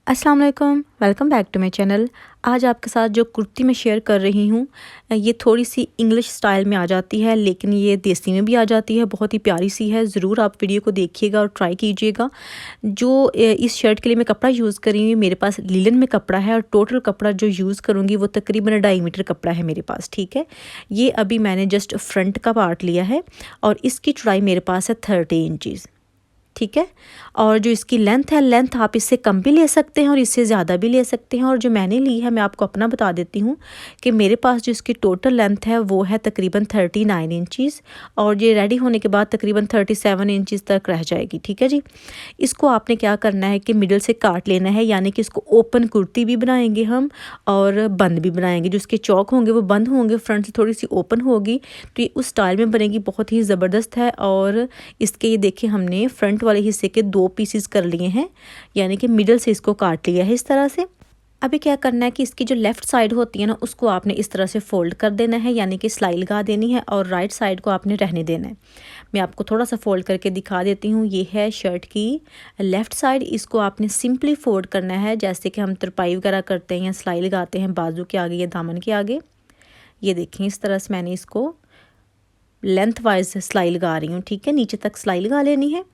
अस्सलाम वालेकुम, welcome back to my channel. आज आपके साथ जो कुर्ती मैं शेयर कर रही हूँ ये थोड़ी सी इंग्लिश स्टाइल में आ जाती है, लेकिन ये देसी में भी आ जाती है। बहुत ही प्यारी सी है। ज़रूर आप वीडियो को देखिएगा और ट्राई कीजिएगा। जो इस शर्ट के लिए मैं कपड़ा यूज़ कर रही हूँ, मेरे पास लिलन में कपड़ा है और टोटल कपड़ा जो यूज़ करूँगी वो तकरीबन 2.5 मीटर कपड़ा है मेरे पास। ठीक है, ये अभी मैंने जस्ट फ्रंट का पार्ट लिया है और इसकी चौड़ाई मेरे पास है 30 इंचज़। ठीक है, और जो इसकी लेंथ है, लेंथ आप इससे कम भी ले सकते हैं और इससे ज़्यादा भी ले सकते हैं। और जो मैंने ली है मैं आपको अपना बता देती हूँ कि मेरे पास जो इसकी टोटल लेंथ है वो है तकरीबन 39 इंचज़ और ये रेडी होने के बाद तकरीबन 37 इंचज़ तक रह जाएगी। ठीक है जी, इसको आपने क्या करना है कि मिडल से काट लेना है, यानी कि इसको ओपन कुर्ती भी बनाएंगे हम और बंद भी बनाएंगे। जो इसके चौक होंगे वो बंद होंगे, फ्रंट से थोड़ी सी ओपन होगी, तो ये उस स्टाइल में बनेगी। बहुत ही ज़बरदस्त है। और इसके ये देखिए हमने फ्रंट वाले हिस्से के 2 पीसेस कर लिए हैं, यानी कि मिडल से इसको काट लिया है इस तरह से। अभी क्या करना है कि इसकी जो लेफ़्ट साइड होती है ना, उसको आपने इस तरह से फ़ोल्ड कर देना है, यानी कि सिलाई लगा देनी है और राइट साइड को आपने रहने देना है। मैं आपको थोड़ा सा फ़ोल्ड करके दिखा देती हूँ। ये है शर्ट की लेफ़्ट साइड। इसको आपने सिंपली फ़ोल्ड करना है, जैसे कि हम तरपाई वगैरह करते हैं या सिलाई लगाते हैं बाजू के आगे या दामन के आगे। ये देखें, इस तरह से मैंने इसको लेंथ वाइज सिलाई लगा रही हूँ। ठीक है, नीचे तक सिलाई लगा लेनी है।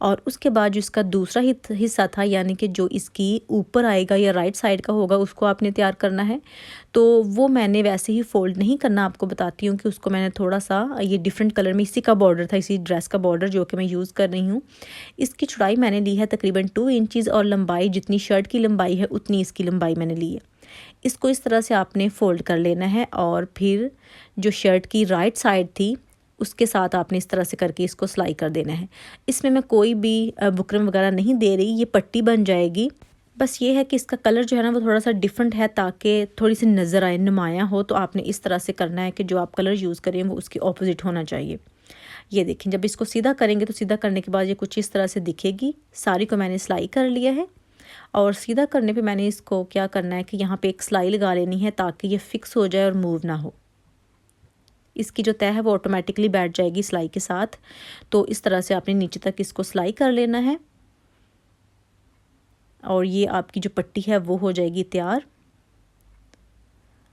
और उसके बाद जो इसका दूसरा हिस्सा था, यानी कि जो इसकी ऊपर आएगा या राइट साइड का होगा, उसको आपने तैयार करना है। तो वो मैंने वैसे ही फ़ोल्ड नहीं करना, आपको बताती हूँ कि उसको मैंने थोड़ा सा ये डिफरेंट कलर में, इसी का बॉर्डर था, इसी ड्रेस का बॉर्डर जो कि मैं यूज़ कर रही हूँ। इसकी चौड़ाई मैंने ली है तकरीबन 2 इंचज़ और लंबाई जितनी शर्ट की लंबाई है उतनी इसकी लंबाई मैंने ली है। इसको इस तरह से आपने फ़ोल्ड कर लेना है और फिर जो शर्ट की राइट साइड थी उसके साथ आपने इस तरह से करके इसको सिलाई कर देना है। इसमें मैं कोई भी बुकरम वगैरह नहीं दे रही, ये पट्टी बन जाएगी। बस ये है कि इसका कलर जो है ना वो थोड़ा सा डिफरेंट है, ताकि थोड़ी सी नज़र आए, नुमाया हो। तो आपने इस तरह से करना है कि जो आप कलर यूज़ करें वो उसकी ऑपोजिट होना चाहिए। ये देखें, जब इसको सीधा करेंगे तो सीधा करने के बाद ये कुछ इस तरह से दिखेगी। सारी को मैंने सिलाई कर लिया है और सीधा करने पे मैंने इसको क्या करना है कि यहाँ पे एक सिलाई लगा लेनी है, ताकि ये फिक्स हो जाए और मूव ना हो। इसकी जो तय है वो ऑटोमेटिकली बैठ जाएगी सिलाई के साथ। तो इस तरह से आपने नीचे तक इसको सिलाई कर लेना है और ये आपकी जो पट्टी है वो हो जाएगी तैयार।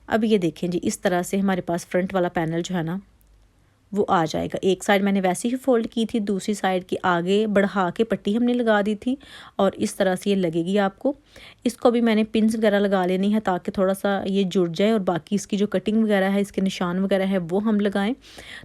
अब ये देखें जी, इस तरह से हमारे पास फ्रंट वाला पैनल जो है ना वो आ जाएगा। एक साइड मैंने वैसे ही फ़ोल्ड की थी, दूसरी साइड की आगे बढ़ा के पट्टी हमने लगा दी थी और इस तरह से ये लगेगी आपको। इसको भी मैंने पिन्स वगैरह लगा लेनी है, ताकि थोड़ा सा ये जुड़ जाए और बाकी इसकी जो कटिंग वगैरह है, इसके निशान वगैरह है वो हम लगाएं।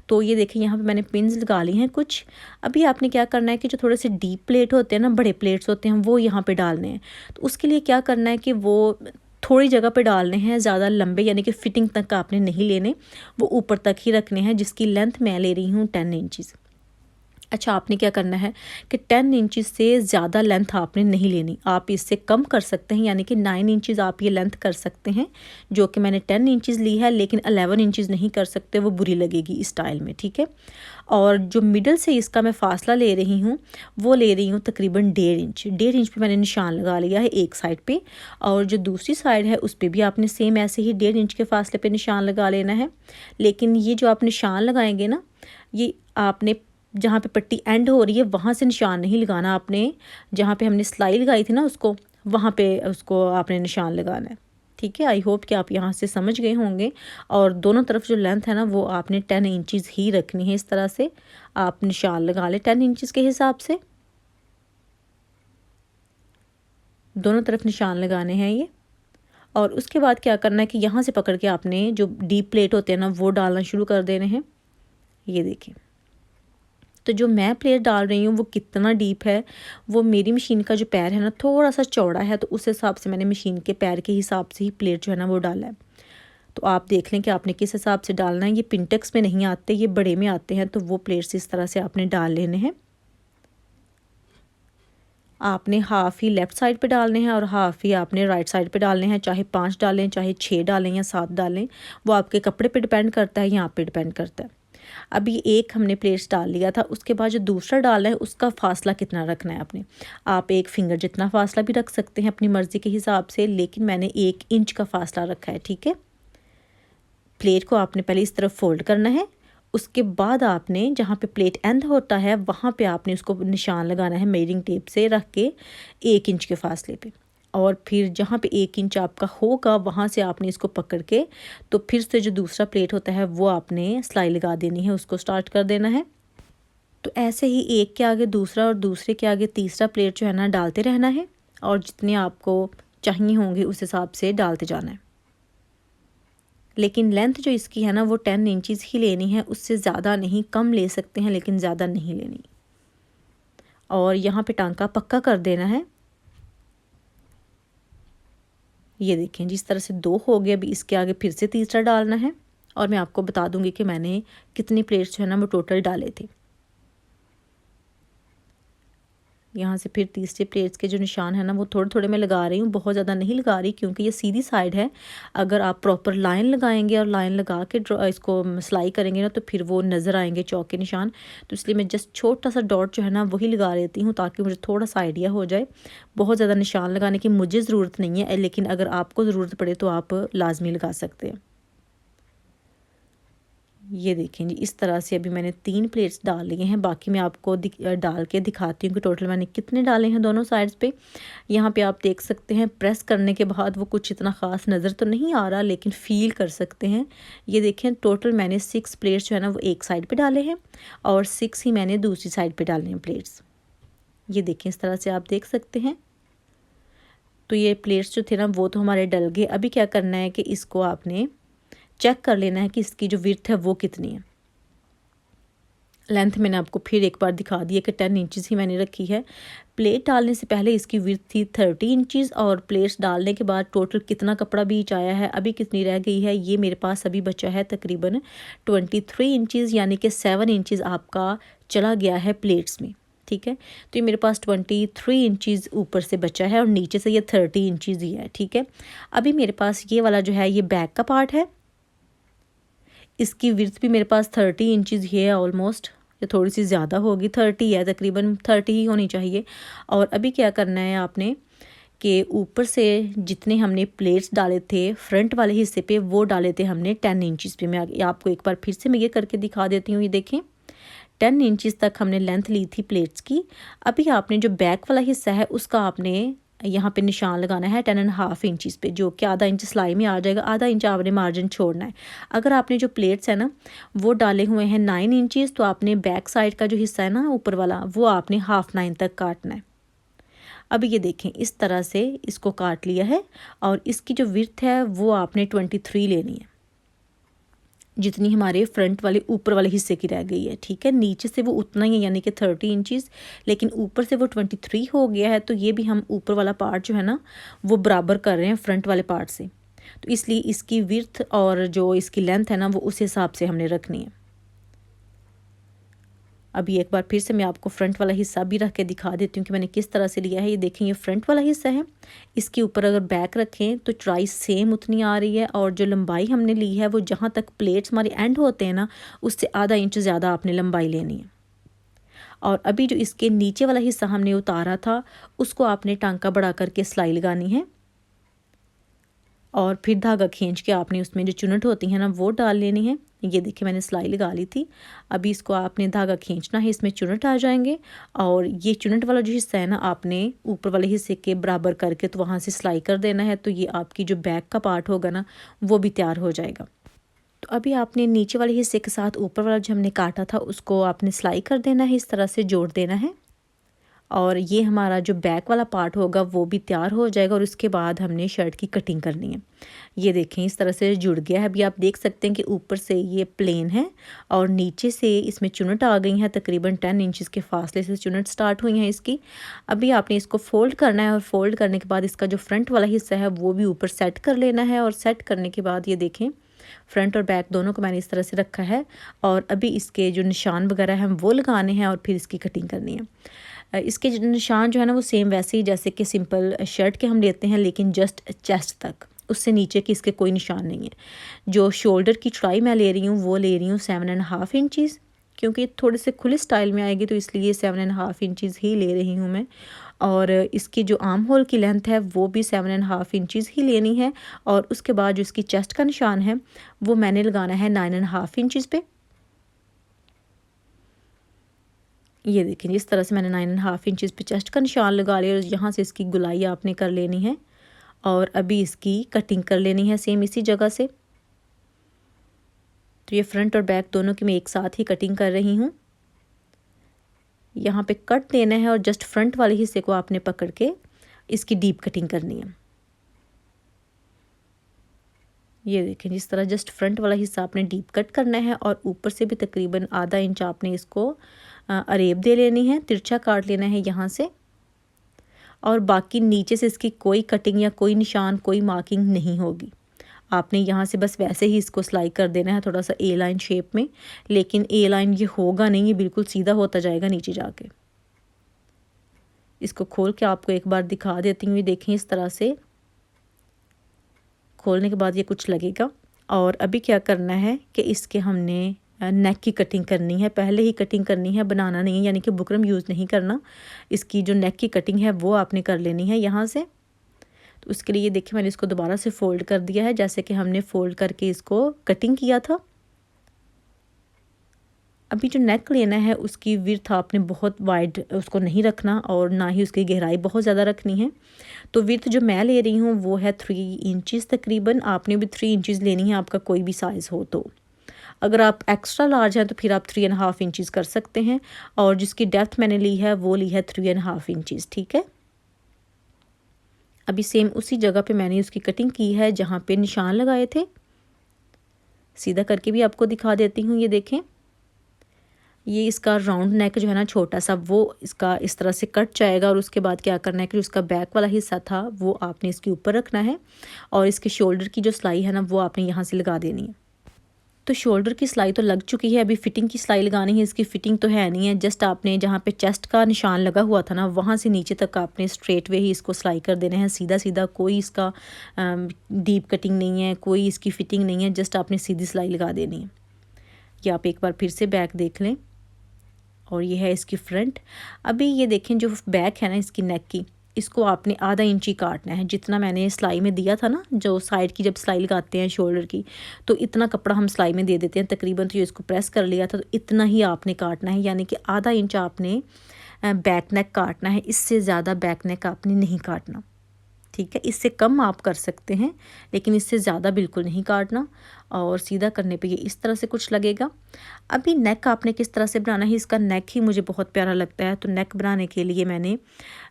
तो ये देखें, यहाँ पे मैंने पिन्स लगा ली हैं कुछ। अभी आपने क्या करना है कि जो थोड़े से डीप प्लेट होते हैं ना, बड़े प्लेट्स होते हैं, वो यहाँ पे डालने हैं। तो उसके लिए क्या करना है कि वो थोड़ी जगह पे डालने हैं, ज़्यादा लंबे यानी कि फिटिंग तक आपने नहीं लेने, वो ऊपर तक ही रखने हैं, जिसकी लेंथ मैं ले रही हूँ 10 इंचज़। अच्छा, आपने क्या करना है कि 10 इंचज़ से ज़्यादा लेंथ आपने नहीं लेनी, आप इससे कम कर सकते हैं, यानी कि 9 इंचज़ आप ये लेंथ कर सकते हैं, जो कि मैंने 10 इंचज़ ली है, लेकिन 11 इंचज़ नहीं कर सकते, वो बुरी लगेगी इस स्टाइल में। ठीक है, और जो मिडल से इसका मैं फ़ासला ले रही हूँ वो ले रही हूँ तकरीबन 1.5 इंच पे मैंने निशान लगा लिया है एक साइड पे, और जो दूसरी साइड है उस पर भी आपने सेम ऐसे ही 1.5 इंच के फासले पे निशान लगा लेना है। लेकिन ये जो आप निशान लगाएंगे ना, ये आपने जहाँ पे पट्टी एंड हो रही है वहाँ से निशान नहीं लगाना, आपने जहाँ पे हमने सिलाई लगाई थी ना उसको, वहाँ पे उसको आपने निशान लगाना है। ठीक है, आई होप कि आप यहाँ से समझ गए होंगे। और दोनों तरफ जो लेंथ है ना वो आपने 10 इंचज़ ही रखनी है। इस तरह से आप निशान लगा लें 10 इंचज़ के हिसाब से, दोनों तरफ निशान लगाने हैं ये। और उसके बाद क्या करना है कि यहाँ से पकड़ के आपने जो डीप प्लेट होते हैं ना वो डालना शुरू कर देने हैं। ये देखिए, तो जो मैं प्लेट डाल रही हूँ वो कितना डीप है, वो मेरी मशीन का जो पैर है ना थोड़ा सा चौड़ा है, तो उस हिसाब से मैंने मशीन के पैर के हिसाब से ही प्लेट जो है ना वो डाला है। तो आप देख लें कि आपने किस हिसाब से डालना है। ये पिंटेक्स में नहीं आते, ये बड़े में आते हैं, तो वो प्लेट्स इस तरह से आपने डाल लेने हैं। आपने हाफ़ ही लेफ़्ट साइड पे डालने हैं और हाफ़ ही आपने राइट साइड पे डालने हैं। चाहे 5 डालें, चाहे 6 डालें या 7 डालें, वो आपके कपड़े पे डिपेंड करता है या आप पे डिपेंड करता है। अभी एक हमने प्लेट्स डाल लिया था, उसके बाद जो दूसरा डालना है उसका फ़ासला कितना रखना है आपने। आप 1 फिंगर जितना फ़ासला भी रख सकते हैं अपनी मर्ज़ी के हिसाब से, लेकिन मैंने 1 इंच का फ़ासला रखा है। ठीक है, प्लेट को आपने पहले इस तरफ फोल्ड करना है, उसके बाद आपने जहाँ पे प्लेट एंड होता है वहाँ पे आपने उसको निशान लगाना है मेजरिंग टेप से रख के 1 इंच के फासले पे। और फिर जहाँ पे 1 इंच आपका होगा वहाँ से आपने इसको पकड़ के तो फिर से जो दूसरा प्लेट होता है वो आपने सिलाई लगा देनी है, उसको स्टार्ट कर देना है। तो ऐसे ही एक के आगे दूसरा और दूसरे के आगे तीसरा प्लेट जो है ना डालते रहना है, और जितने आपको चाहिए होंगे उस हिसाब से डालते जाना है। लेकिन लेंथ जो इसकी है ना वो 10 इंचज़ ही लेनी है, उससे ज़्यादा नहीं, कम ले सकते हैं लेकिन ज़्यादा नहीं लेनी। और यहाँ पे टांका पक्का कर देना है। ये देखें जिस तरह से 2 हो गए, अभी इसके आगे फिर से तीसरा डालना है, और मैं आपको बता दूंगी कि मैंने कितनी प्लेट्स जो है ना वो टोटल डाले थे। यहाँ से फिर तीसरे प्लेट्स के जो निशान है ना वो थोड़े थोड़े मैं लगा रही हूँ, बहुत ज़्यादा नहीं लगा रही क्योंकि ये सीधी साइड है। अगर आप प्रॉपर लाइन लगाएंगे और लाइन लगा के इसको सिलाई करेंगे ना तो फिर वो नज़र आएंगे चौक के निशान। तो इसलिए मैं जस्ट छोटा सा डॉट जो है ना वही लगा लेती हूँ ताकि मुझे थोड़ा सा आइडिया हो जाए। बहुत ज़्यादा निशान लगाने की मुझे ज़रूरत नहीं है, लेकिन अगर आपको ज़रूरत पड़े तो आप लाजमी लगा सकते हैं। ये देखें जी, इस तरह से अभी मैंने 3 प्लेट्स डाल लिए हैं। बाकी मैं आपको डाल के दिखाती हूँ कि टोटल मैंने कितने डाले हैं दोनों साइड्स पे। यहाँ पे आप देख सकते हैं प्रेस करने के बाद वो कुछ इतना ख़ास नज़र तो नहीं आ रहा, लेकिन फ़ील कर सकते हैं। ये देखें टोटल मैंने 6 प्लेट्स जो है ना वो एक साइड पर डाले हैं और 6 ही मैंने दूसरी साइड पर डाले हैं प्लेट्स। ये देखें इस तरह से आप देख सकते हैं। तो ये प्लेट्स जो थे ना वो तो हमारे डल गए। अभी क्या करना है कि इसको आपने चेक कर लेना है कि इसकी जो विड्थ है वो कितनी है। लेंथ मैंने आपको फिर एक बार दिखा दी है कि 10 इंचज़ ही मैंने रखी है। प्लेट डालने से पहले इसकी विड्थ थी 30 इंचज़, और प्लेट्स डालने के बाद टोटल कितना कपड़ा बीच आया है, अभी कितनी रह गई है, ये मेरे पास अभी बचा है तकरीबन 23 इंचज़, यानी कि 7 इंचज़ आपका चला गया है प्लेट्स में। ठीक है, तो ये मेरे पास 23 इंचज़ ऊपर से बचा है और नीचे से ये 30 इंचज़ ही है। ठीक है, अभी मेरे पास ये वाला जो है ये बैक का पार्ट है। इसकी विड्थ भी मेरे पास 30 इंचज़ ही है ऑलमोस्ट, या थोड़ी सी ज़्यादा होगी, 30 है, तकरीबन 30 ही होनी चाहिए। और अभी क्या करना है आपने कि ऊपर से जितने हमने प्लेट्स डाले थे फ्रंट वाले हिस्से पे वो डाले थे हमने 10 इंचज़ पे। मैं आपको एक बार फिर से मैं ये करके दिखा देती हूँ। ये देखें 10 इंचज़ तक हमने लेंथ ली थी प्लेट्स की। अभी आपने जो बैक वाला हिस्सा है उसका आपने यहाँ पे निशान लगाना है 10.5 इंचज़ पे, जो कि आधा इंच सिलाई में आ जाएगा। आधा इंच आपने मार्जिन छोड़ना है। अगर आपने जो प्लेट्स है ना वो डाले हुए हैं 9 इंचज़, तो आपने बैक साइड का जो हिस्सा है ना ऊपर वाला वो आपने 1/2 तक काटना है। अब ये देखें इस तरह से इसको काट लिया है, और इसकी जो विड्थ है वो आपने 23 लेनी है, जितनी हमारे फ्रंट वाले ऊपर वाले हिस्से की रह गई है। ठीक है, नीचे से वो उतना ही है यानी कि 30 इंचज़, लेकिन ऊपर से वो 23 हो गया है। तो ये भी हम ऊपर वाला पार्ट जो है ना वो बराबर कर रहे हैं फ्रंट वाले पार्ट से। तो इसलिए इसकी विड्थ और जो इसकी लेंथ है ना वो उस हिसाब से हमने रखनी है। अभी एक बार फिर से मैं आपको फ्रंट वाला हिस्सा भी रख के दिखा देती हूँ कि मैंने किस तरह से लिया है। ये देखें ये फ्रंट वाला हिस्सा है, इसके ऊपर अगर बैक रखें तो चौड़ाई सेम उतनी आ रही है, और जो लंबाई हमने ली है वो जहाँ तक प्लेट्स हमारे एंड होते हैं ना उससे आधा इंच ज़्यादा आपने लंबाई लेनी है। और अभी जो इसके नीचे वाला हिस्सा हमने उतारा था उसको आपने टांका बढ़ा करके सिलाई लगानी है, और फिर धागा खींच के आपने उसमें जो चुनट होती है ना वो डाल लेनी है। ये देखिए मैंने सिलाई लगा ली थी। अभी इसको आपने धागा खींचना है, इसमें चुनट आ जाएंगे, और ये चुनट वाला जो हिस्सा है ना आपने ऊपर वाले हिस्से के बराबर करके तो वहाँ से सिलाई कर देना है। तो ये आपकी जो बैक का पार्ट होगा ना वो भी तैयार हो जाएगा। तो अभी आपने नीचे वाले हिस्से के साथ ऊपर वाला जो हमने काटा था उसको आपने सिलाई कर देना है, इस तरह से जोड़ देना है, और ये हमारा जो बैक वाला पार्ट होगा वो भी तैयार हो जाएगा। और उसके बाद हमने शर्ट की कटिंग करनी है। ये देखें इस तरह से जुड़ गया है। अभी आप देख सकते हैं कि ऊपर से ये प्लेन है और नीचे से इसमें चुनट आ गई है, तकरीबन 10 इंचज़ के फासले से चुनट स्टार्ट हुई हैं इसकी। अभी आपने इसको फोल्ड करना है, और फोल्ड करने के बाद इसका जो फ्रंट वाला हिस्सा है वो भी ऊपर सेट कर लेना है। और सेट करने के बाद ये देखें फ्रंट और बैक दोनों को मैंने इस तरह से रखा है, और अभी इसके जो निशान वगैरह हैं वो लगाने हैं और फिर इसकी कटिंग करनी है। इसके निशान जो है ना वो सेम वैसे ही जैसे कि सिंपल शर्ट के हम लेते हैं, लेकिन जस्ट चेस्ट तक, उससे नीचे की इसके कोई निशान नहीं है। जो शोल्डर की चौड़ाई मैं ले रही हूँ वो ले रही हूँ 7.5 इंचज़, क्योंकि थोड़े से खुले स्टाइल में आएगी तो इसलिए 7.5 इंचज़ ही ले रही हूँ मैं। और इसकी जो आर्म होल की लेंथ है वो भी 7.5 इंचज़ ही लेनी है। और उसके बाद जो इसकी चेस्ट का निशान है वो मैंने लगाना है 9.5 इंचज़ पे। ये देखें इस तरह से मैंने 9.5 इंचज़ पे चेस्ट का निशान लगा लिया, और यहाँ से इसकी गुलाई आपने कर लेनी है। और अभी इसकी कटिंग कर लेनी है सेम इसी जगह से। तो ये फ्रंट और बैक दोनों की मैं एक साथ ही कटिंग कर रही हूँ। यहाँ पे कट देना है और जस्ट फ्रंट वाले हिस्से को आपने पकड़ के इसकी डीप कटिंग करनी है। ये देखें, जिस तरह जस्ट फ्रंट वाला हिस्सा आपने डीप कट करना है और ऊपर से भी तकरीबन आधा इंच आपने इसको अरेब दे लेनी है, तिरछा काट लेना है यहाँ से। और बाकी नीचे से इसकी कोई कटिंग या कोई निशान, कोई मार्किंग नहीं होगी। आपने यहाँ से बस वैसे ही इसको सिलाई कर देना है, थोड़ा सा ए लाइन शेप में। लेकिन ए लाइन ये होगा नहीं, ये बिल्कुल सीधा होता जाएगा नीचे जाके। इसको खोल के आपको एक बार दिखा देती हूँ। देखें, इस तरह से खोलने के बाद ये कुछ लगेगा। और अभी क्या करना है कि इसके हमने नेक की कटिंग करनी है, पहले ही कटिंग करनी है, बनाना नहीं है, यानी कि बुकरम यूज़ नहीं करना। इसकी जो नेक की कटिंग है वो आपने कर लेनी है यहाँ से। तो उसके लिए देखिए मैंने इसको दोबारा से फ़ोल्ड कर दिया है, जैसे कि हमने फ़ोल्ड करके इसको कटिंग किया था। अभी जो नेक लेना है उसकी विड्थ आपने बहुत वाइड उसको नहीं रखना और ना ही उसकी गहराई बहुत ज़्यादा रखनी है। तो विड्थ जो मैं ले रही हूँ वो है 3 इंचज़ तकरीबन। आपने भी 3 इंचज़ लेनी है, आपका कोई भी साइज़ हो। तो अगर आप एक्स्ट्रा लार्ज हैं तो फिर आप 3.5 इंचज़ कर सकते हैं। और जिसकी डेप्थ मैंने ली है वो ली है 3.5 इंचज़, ठीक है। अभी सेम उसी जगह पे मैंने उसकी कटिंग की है जहाँ पे निशान लगाए थे। सीधा करके भी आपको दिखा देती हूँ। ये देखें, ये इसका राउंड नेक जो है ना छोटा सा, वो इसका इस तरह से कट जाएगा। और उसके बाद क्या करना है कि उसका बैक वाला हिस्सा था वो आपने इसके ऊपर रखना है और इसके शोल्डर की जो सिलाई है ना वो आपने यहाँ से लगा देनी है। तो शोल्डर की सिलाई तो लग चुकी है, अभी फिटिंग की सिलाई लगानी है। इसकी फिटिंग तो है नहीं है, जस्ट आपने जहाँ पे चेस्ट का निशान लगा हुआ था ना वहाँ से नीचे तक आपने स्ट्रेट वे ही इसको सिलाई कर देना है, सीधा सीधा। कोई इसका डीप कटिंग नहीं है, कोई इसकी फिटिंग नहीं है, जस्ट आपने सीधी सिलाई लगा देनी है। ये आप एक बार फिर से बैक देख लें। और ये है इसकी फ्रंट। अभी ये देखें, जो बैक है ना इसकी नेक की, इसको आपने आधा इंच ही काटना है, जितना मैंने सिलाई में दिया था ना। जो साइड की जब सिलाई लगाते हैं शोल्डर की, तो इतना कपड़ा हम सिलाई में दे देते हैं तकरीबन। तो ये इसको प्रेस कर लिया था, तो इतना ही आपने काटना है, यानी कि आधा इंच आपने बैक नेक काटना है। इससे ज़्यादा बैक नेक आपने नहीं काटना, ठीक है। इससे कम आप कर सकते हैं लेकिन इससे ज़्यादा बिल्कुल नहीं काटना। और सीधा करने पे ये इस तरह से कुछ लगेगा। अभी नेक आपने किस तरह से बनाना है, इसका नेक ही मुझे बहुत प्यारा लगता है। तो नेक बनाने के लिए मैंने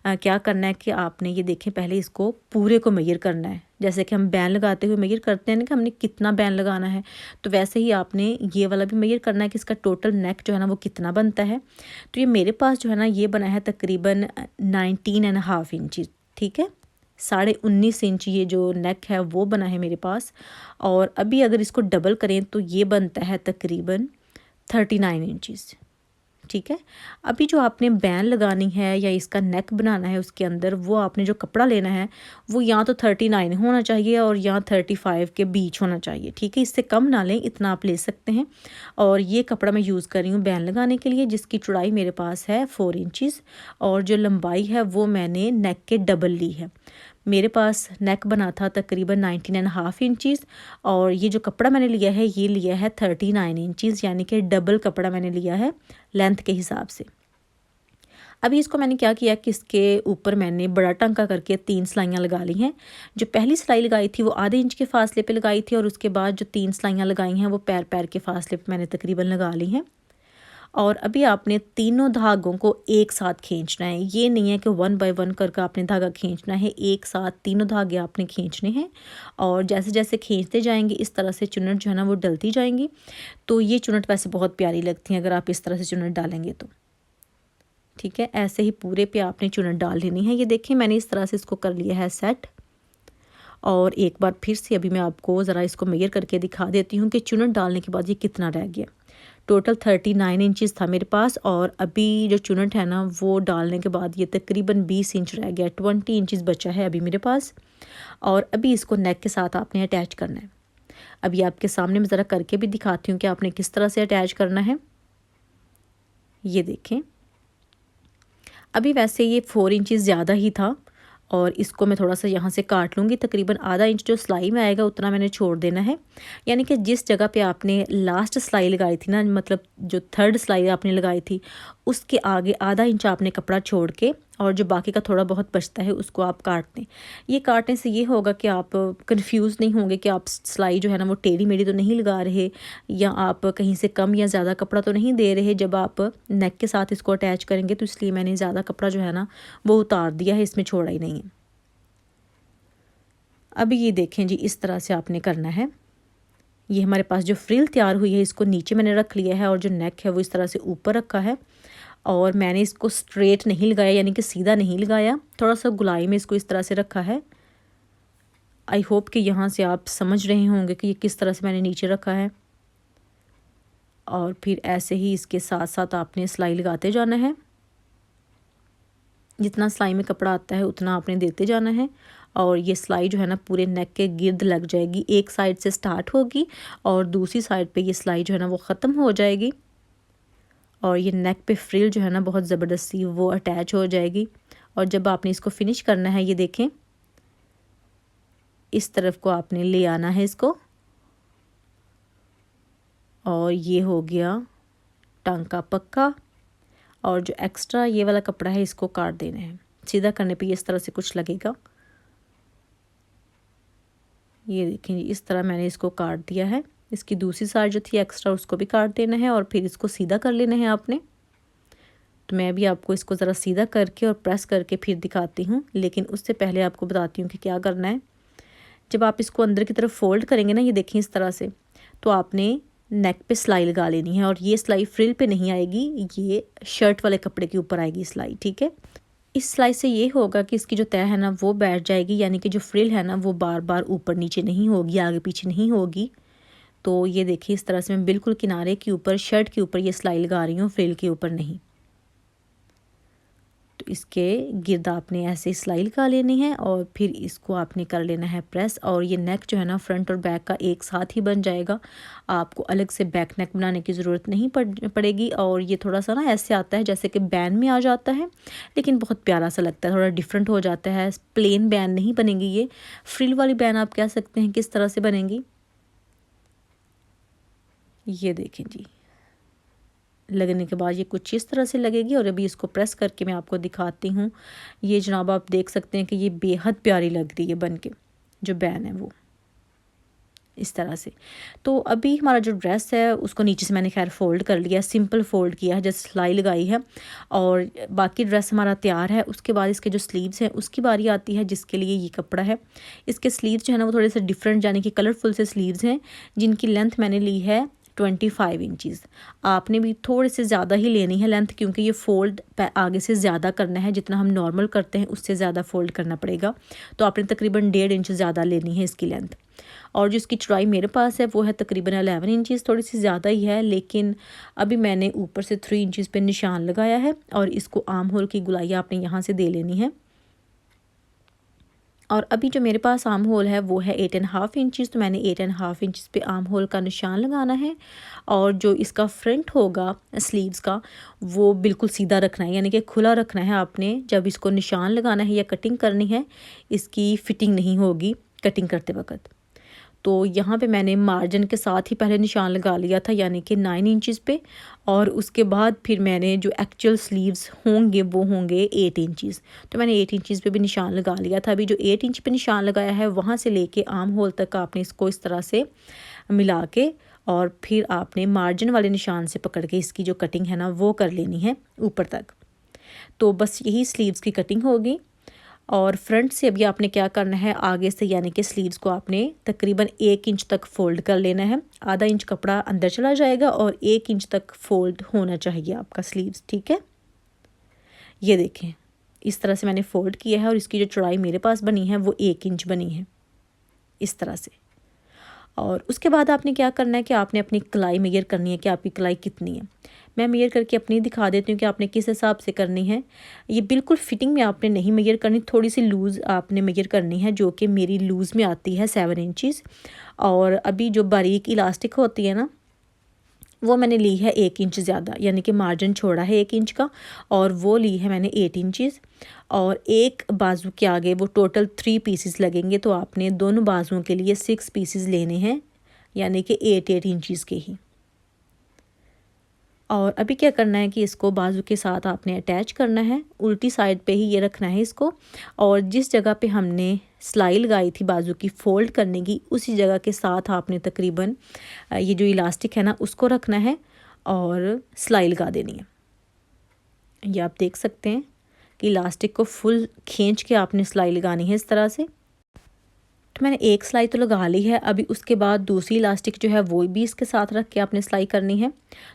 क्या करना है कि आपने ये देखें, पहले इसको पूरे को मेजर करना है। जैसे कि हम बैन लगाते हुए मेजर करते हैं ना कि हमने कितना बैन लगाना है, तो वैसे ही आपने ये वाला भी मेजर करना है कि इसका टोटल नेक जो है ना वो कितना बनता है। तो ये मेरे पास जो है ना ये बना है तकरीबन 19.5 इंच, ठीक है। 19.5 इंच ये जो नेक है वो बना है मेरे पास। और अभी अगर इसको डबल करें तो ये बनता है तकरीबन 39 इंचज़, ठीक है। अभी जो आपने बैन लगानी है या इसका नेक बनाना है उसके अंदर, वो आपने जो कपड़ा लेना है वो यहाँ तो 39 होना चाहिए और यहाँ 35 के बीच होना चाहिए, ठीक है। इससे कम ना लें, इतना आप ले सकते हैं। और ये कपड़ा मैं यूज़ कर रही हूँ बैन लगाने के लिए, जिसकी चौड़ाई मेरे पास है 4 इंचज़ और जो लंबाई है वो मैंने नेक के डबल ली है। मेरे पास नेक बना था तकरीबन 19.5 इंचज़ और ये जो कपड़ा मैंने लिया है ये लिया है 39 इंचज़, यानी कि डबल कपड़ा मैंने लिया है लेंथ के हिसाब से। अभी इसको मैंने क्या किया कि इसके ऊपर मैंने बड़ा टंका करके 3 सिलाइयाँ लगा ली हैं। जो पहली सिलाई लगाई थी वो आधे इंच के फासले पे लगाई थी और उसके बाद जो 3 सिलाइयाँ लगाई हैं वो पैर पैर के फासले पे मैंने तकरीबन लगा ली हैं। और अभी आपने तीनों धागों को एक साथ खींचना है। ये नहीं है कि 1 बाय 1 करके आपने धागा खींचना है, एक साथ तीनों धागे आपने खींचने हैं। और जैसे जैसे खींचते जाएंगे इस तरह से चुनट जो है ना वो डलती जाएंगी। तो ये चुनट वैसे बहुत प्यारी लगती है अगर आप इस तरह से चुनट डालेंगे तो, ठीक है। ऐसे ही पूरे पे आपने चुनट डाल लेनी है। ये देखिए मैंने इस तरह से इसको कर लिया है सेट। और एक बार फिर से अभी मैं आपको ज़रा इसको मेजर करके दिखा देती हूँ कि चुनट डालने के बाद ये कितना रह गया। टोटल 39 इंचज़ था मेरे पास और अभी जो चुनट है ना वो डालने के बाद ये तकरीबन 20 इंच रह गया, 20 इंचज़ बचा है अभी मेरे पास। और अभी इसको नेक के साथ आपने अटैच करना है। अभी आपके सामने मैं ज़रा करके भी दिखाती हूँ कि आपने किस तरह से अटैच करना है। ये देखें, अभी वैसे ये 4 इंचज़ ज़्यादा ही था और इसको मैं थोड़ा सा यहाँ से काट लूँगी। तकरीबन आधा इंच जो सिलाई में आएगा उतना मैंने छोड़ देना है, यानी कि जिस जगह पे आपने लास्ट सिलाई लगाई थी ना, मतलब जो 3rd सिलाई आपने लगाई थी उसके आगे आधा इंच आपने कपड़ा छोड़ के और जो बाकी का थोड़ा बहुत बचता है उसको आप काट दें। ये काटने से ये होगा कि आप कंफ्यूज नहीं होंगे कि आप सिलाई जो है ना वो टेढ़ी मेढ़ी तो नहीं लगा रहे, या आप कहीं से कम या ज़्यादा कपड़ा तो नहीं दे रहे जब आप नेक के साथ इसको अटैच करेंगे। तो इसलिए मैंने ज़्यादा कपड़ा जो है ना वो उतार दिया है, इसमें छोड़ा ही नहीं है। अभी ये देखें जी, इस तरह से आपने करना है। ये हमारे पास जो फ्रिल तैयार हुई है इसको नीचे मैंने रख लिया है और जो नेक है वो इस तरह से ऊपर रखा है। और मैंने इसको स्ट्रेट नहीं लगाया, यानी कि सीधा नहीं लगाया, थोड़ा सा गुलाई में इसको इस तरह से रखा है। आई होप कि यहाँ से आप समझ रहे होंगे कि ये किस तरह से मैंने नीचे रखा है। और फिर ऐसे ही इसके साथ साथ आपने सिलाई लगाते जाना है। जितना सिलाई में कपड़ा आता है उतना आपने देते जाना है। और ये सिलाई जो है ना पूरे नेक के गिर्द लग जाएगी। एक साइड से स्टार्ट होगी और दूसरी साइड पे ये सिलाई जो है ना वो ख़त्म हो जाएगी। और ये नेक पे फ्रिल जो है ना बहुत ज़बरदस्ती वो अटैच हो जाएगी। और जब आपने इसको फिनिश करना है, ये देखें इस तरफ को आपने ले आना है इसको। और ये हो गया टांका पक्का। और जो एक्स्ट्रा ये वाला कपड़ा है इसको काट देना है। सीधा करने पे इस तरह से कुछ लगेगा। ये देखें इस तरह मैंने इसको काट दिया है। इसकी दूसरी साइड जो थी एक्स्ट्रा उसको भी काट देना है और फिर इसको सीधा कर लेना है आपने। तो मैं भी आपको इसको ज़रा सीधा करके और प्रेस करके फिर दिखाती हूँ, लेकिन उससे पहले आपको बताती हूँ कि क्या करना है। जब आप इसको अंदर की तरफ फोल्ड करेंगे ना, ये देखें इस तरह से, तो आपने नेक पे सिलाई लगा लेनी है। और ये सिलाई फ्रिल पे नहीं आएगी, ये शर्ट वाले कपड़े के ऊपर आएगी सिलाई, ठीक है। इस सिलाई से ये होगा कि इसकी जो तह है ना वो बैठ जाएगी, यानी कि जो फ्रिल है ना वो बार बार ऊपर नीचे नहीं होगी, आगे पीछे नहीं होगी। तो ये देखिए इस तरह से मैं बिल्कुल किनारे के ऊपर, शर्ट के ऊपर ये सिलाई लगा रही हूँ, फ्रिल के ऊपर नहीं। तो इसके गिर्द आपने ऐसे सिलाई लगा लेनी है और फिर इसको आपने कर लेना है प्रेस। और ये नेक जो है ना फ्रंट और बैक का एक साथ ही बन जाएगा। आपको अलग से बैक नेक बनाने की ज़रूरत नहीं पड़ेगी। और ये थोड़ा सा ना ऐसे आता है जैसे कि बैन में आ जाता है, लेकिन बहुत प्यारा सा लगता है, थोड़ा डिफरेंट हो जाता है। प्लेन बैन नहीं बनेगी, ये फ्रिल वाली बैन आप कह सकते हैं किस तरह से बनेगी। ये देखें जी, लगने के बाद ये कुछ इस तरह से लगेगी। और अभी इसको प्रेस करके मैं आपको दिखाती हूँ। ये जनाब आप देख सकते हैं कि ये बेहद प्यारी लग रही है बन के, जो बैन है वो इस तरह से। तो अभी हमारा जो ड्रेस है उसको नीचे से मैंने खैर फ़ोल्ड कर लिया, सिंपल फ़ोल्ड किया है, जस्ट सिलाई लगाई है और बाकी ड्रेस हमारा तैयार है। उसके बाद इसके जो स्लीव्स हैं उसकी बारी आती है, जिसके लिए ये कपड़ा है। इसके स्लीव्स जो है ना वो थोड़े से डिफरेंट, यानी कि कलरफुल से स्लीव्स हैं, जिनकी लेंथ मैंने ली है 25 इंचज़। आपने भी थोड़े से ज़्यादा ही लेनी है लेंथ, क्योंकि ये फ़ोल्ड आगे से ज़्यादा करना है, जितना हम नॉर्मल करते हैं उससे ज़्यादा फ़ोल्ड करना पड़ेगा। तो आपने तकरीबन 1.5 इंच ज़्यादा लेनी है इसकी लेंथ। और जो इसकी चौड़ाई मेरे पास है वो है तकरीबन 11 इंचज़, थोड़ी सी ज़्यादा ही है, लेकिन अभी मैंने ऊपर से 3 इंचज़ पे निशान लगाया है। और इसको आर्म होल की गुलाई आपने यहाँ से दे लेनी है। और अभी जो मेरे पास आर्म होल है वो है 8.5 इंचज़, तो मैंने 8.5 इंचज़ पे आर्म होल का निशान लगाना है। और जो इसका फ्रंट होगा स्लीव्स का वो बिल्कुल सीधा रखना है, यानी कि खुला रखना है आपने। जब इसको निशान लगाना है या कटिंग करनी है, इसकी फ़िटिंग नहीं होगी कटिंग करते वक्त। तो यहाँ पे मैंने मार्जिन के साथ ही पहले निशान लगा लिया था, यानी कि 9 इंचज़ पे। और उसके बाद फिर मैंने जो एक्चुअल स्लीव्स होंगे वो होंगे 8 इंचज़, तो मैंने 8 इंचज़ पे भी निशान लगा लिया था। अभी जो 8 इंच पे निशान लगाया है वहाँ से लेके आर्म होल तक आपने इसको इस तरह से मिला के और फिर आपने मार्जिन वाले निशान से पकड़ के इसकी जो कटिंग है ना वो कर लेनी है ऊपर तक। तो बस यही स्लीव्स की कटिंग होगी। और फ्रंट से अभी आपने क्या करना है, आगे से यानी कि स्लीव्स को आपने तकरीबन 1 इंच तक फ़ोल्ड कर लेना है। आधा इंच कपड़ा अंदर चला जाएगा और 1 इंच तक फ़ोल्ड होना चाहिए आपका स्लीव्स, ठीक है। ये देखें इस तरह से मैंने फ़ोल्ड किया है और इसकी जो चौड़ाई मेरे पास बनी है वो 1 इंच बनी है इस तरह से। और उसके बाद आपने क्या करना है कि आपने अपनी कलाई मेजर करनी है कि आपकी कलाई कितनी है। मैं मेजर करके अपनी दिखा देती हूँ कि आपने किस हिसाब से करनी है। ये बिल्कुल फिटिंग में आपने नहीं मेजर करनी, थोड़ी सी लूज़ आपने मेजर करनी है, जो कि मेरी लूज़ में आती है 7 इंचज़। और अभी जो बारीक इलास्टिक होती है ना वो मैंने ली है 1 इंच ज़्यादा, यानी कि मार्जिन छोड़ा है 1 इंच का, और वो ली है मैंने 8 इंचज़। और एक बाजू के आगे वो टोटल 3 पीसेस लगेंगे, तो आपने दोनों बाजुओं के लिए 6 पीसेस लेने हैं, यानी कि 8 इंचज़ के ही। और अभी क्या करना है कि इसको बाजू के साथ आपने अटैच करना है, उल्टी साइड पे ही ये रखना है इसको। और जिस जगह पे हमने सिलाई लगाई थी बाजू की फोल्ड करने की, उसी जगह के साथ आपने तकरीबन ये जो इलास्टिक है ना उसको रखना है और सिलाई लगा देनी है। ये आप देख सकते हैं कि इलास्टिक को फुल खींच के आपने सिलाई लगानी है इस तरह से। तो मैंने एक सिलाई तो लगा ली है, अभी उसके बाद दूसरी इलास्टिक जो है वो भी इसके साथ रख के आपने सिलाई करनी है।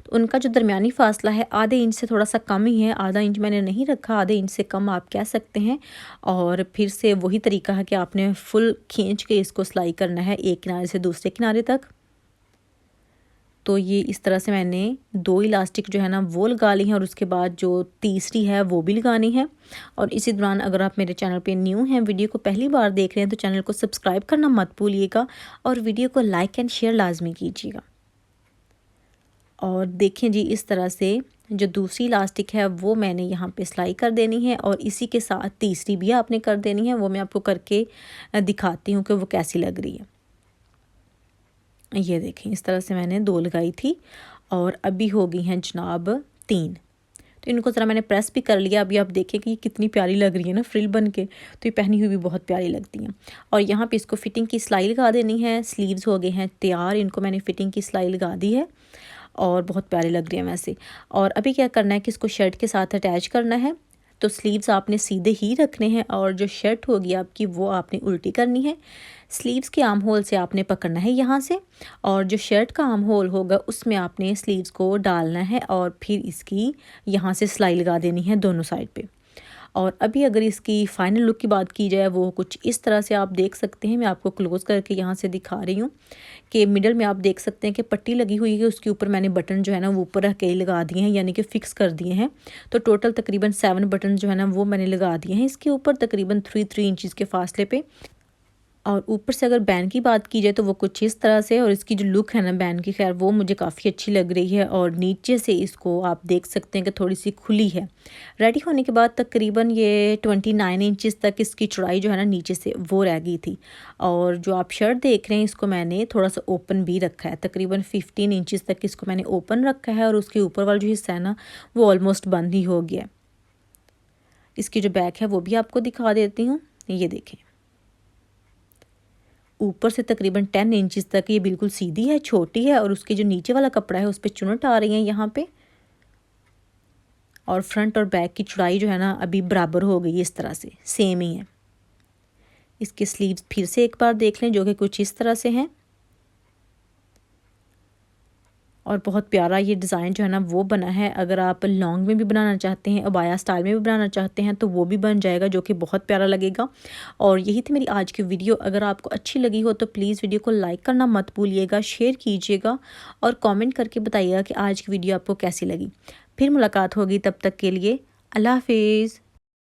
तो उनका जो दरमियानी फासला है आधे इंच से थोड़ा सा कम ही है, आधा इंच मैंने नहीं रखा, आधे इंच से कम आप कह सकते हैं। और फिर से वही तरीका है कि आपने फुल खींच के इसको सिलाई करना है एक किनारे से दूसरे किनारे तक। तो ये इस तरह से मैंने 2 इलास्टिक जो है ना वो लगा ली हैं और उसके बाद जो तीसरी है वो भी लगानी है। और इसी दौरान अगर आप मेरे चैनल पे न्यू हैं, वीडियो को पहली बार देख रहे हैं, तो चैनल को सब्सक्राइब करना मत भूलिएगा और वीडियो को लाइक एंड शेयर लाजमी कीजिएगा। और देखें जी, इस तरह से जो दूसरी इलास्टिक है वो मैंने यहाँ पे सिलाई कर देनी है और इसी के साथ तीसरी भी आपने कर देनी है। वो मैं आपको करके दिखाती हूँ कि वो कैसी लग रही है। ये देखें, इस तरह से मैंने 2 लगाई थी और अभी हो गई हैं जनाब 3। तो इनको ज़रा मैंने प्रेस भी कर लिया। अभी आप देखें कि ये कितनी प्यारी लग रही है ना फ्रिल बन के, तो ये पहनी हुई भी बहुत प्यारी लगती हैं। और यहाँ पे इसको फिटिंग की सिलाई लगा देनी है। स्लीव्स हो गए हैं तैयार, इनको मैंने फिटिंग की सिलाई लगा दी है और बहुत प्यारी लग रही है वैसे। और अभी क्या करना है कि इसको शर्ट के साथ अटैच करना है। तो स्लीव्स आपने सीधे ही रखने हैं और जो शर्ट होगी आपकी वो आपने उल्टी करनी है। स्लीव्स के आर्म होल से आपने पकड़ना है यहाँ से, और जो शर्ट का आर्म होल होगा उसमें आपने स्लीव्स को डालना है और फिर इसकी यहाँ से सिलाई लगा देनी है दोनों साइड पे। और अभी अगर इसकी फ़ाइनल लुक की बात की जाए, वो कुछ इस तरह से आप देख सकते हैं। मैं आपको क्लोज़ करके यहाँ से दिखा रही हूँ कि मिडल में आप देख सकते हैं कि पट्टी लगी हुई है, उसके ऊपर मैंने बटन जो है ना वो ऊपर रख के लगा दिए हैं, यानी कि फ़िक्स कर दिए हैं। तो टोटल तकरीबन 7 बटन जो है ना वो मैंने लगा दिए हैं इसके ऊपर, तकरीबन 3 इंचज़ के फासले पे। और ऊपर से अगर बैन की बात की जाए तो वो कुछ इस तरह से, और इसकी जो लुक है ना बैन की, खैर वो मुझे काफ़ी अच्छी लग रही है। और नीचे से इसको आप देख सकते हैं कि थोड़ी सी खुली है। रेडी होने के बाद तकरीबन ये 29 इंचज़ तक इसकी चौड़ाई जो है ना नीचे से वो रह गई थी। और जो आप शर्ट देख रहे हैं इसको मैंने थोड़ा सा ओपन भी रखा है, तकरीबन 15 इंचज़ तक इसको मैंने ओपन रखा है। और उसके ऊपर वाला जो हिस्सा है ना वो ऑलमोस्ट बंद ही हो गया। इसकी जो बैक है वो भी आपको दिखा देती हूँ। ये देखें, ऊपर से तकरीबन 10 इंचज़ तक ये बिल्कुल सीधी है, छोटी है। और उसके जो नीचे वाला कपड़ा है उस पर चुनट आ रही है यहाँ पे। और फ्रंट और बैक की चौड़ाई जो है ना अभी बराबर हो गई है, इस तरह से सेम ही है। इसके स्लीव्स फिर से एक बार देख लें, जो कि कुछ इस तरह से हैं। और बहुत प्यारा ये डिज़ाइन जो है ना वो बना है। अगर आप लॉन्ग में भी बनाना चाहते हैं, अबाया स्टाइल में भी बनाना चाहते हैं, तो वो भी बन जाएगा, जो कि बहुत प्यारा लगेगा। और यही थी मेरी आज की वीडियो। अगर आपको अच्छी लगी हो तो प्लीज़ वीडियो को लाइक करना मत भूलिएगा, शेयर कीजिएगा और कमेंट करके बताइएगा कि आज की वीडियो आपको कैसी लगी। फिर मुलाकात होगी, तब तक के लिए अल्लाह हाफिज़।